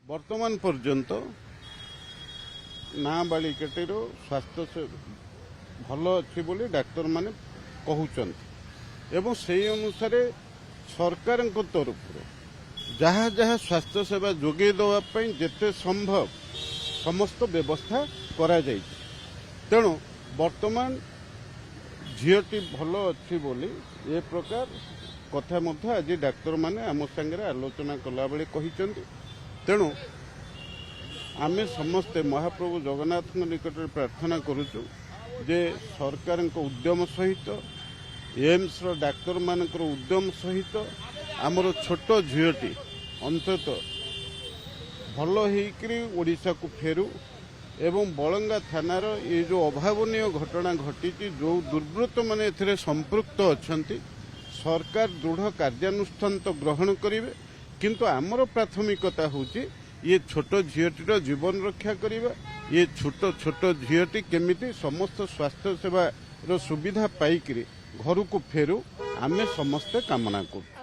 वर्तमान पर्यंत नाबालिकाटीर स्वास्थ्य भल अच्छी बोली डाक्तर माने कहउचंती एवं से अनुसार सरकार तरफ जहाँ जहाँ स्वास्थ्य सेवा जोगे देवाई जेते संभव समस्त व्यवस्था करा जाई। तेणु वर्तमान झीटी भल अच्छी बोली ए प्रकार कथा मध्य आज डाक्तर माने आम संगे आलोचना कला बेले कहिसंती। तेणु आमे समस्ते महाप्रभु जगन्नाथ निकट प्रार्थना करुचु जे सरकार उद्यम सहित एम्स डाक्तर मानकर उद्यम सहित आमर छोट झीटी अंतत भल होकरी ओडिशा को फेरू एवं बलंगा थानार ये जो अभावनीय घटना घटी जो दुर्वृत्त माने एथिरे संपृक्त अछंती सरकार दृढ़ कार्यानुष्ठान तो ग्रहण करिवे, किंतु आमर प्राथमिकता होची ये छोट झीटीर जीवन रक्षा करिबा। ये छोट छोट झीटी केमिति समस्त स्वास्थ्य सेवा सुविधा पाइकरी घर को फेरू आमे समस्ते कामना करू।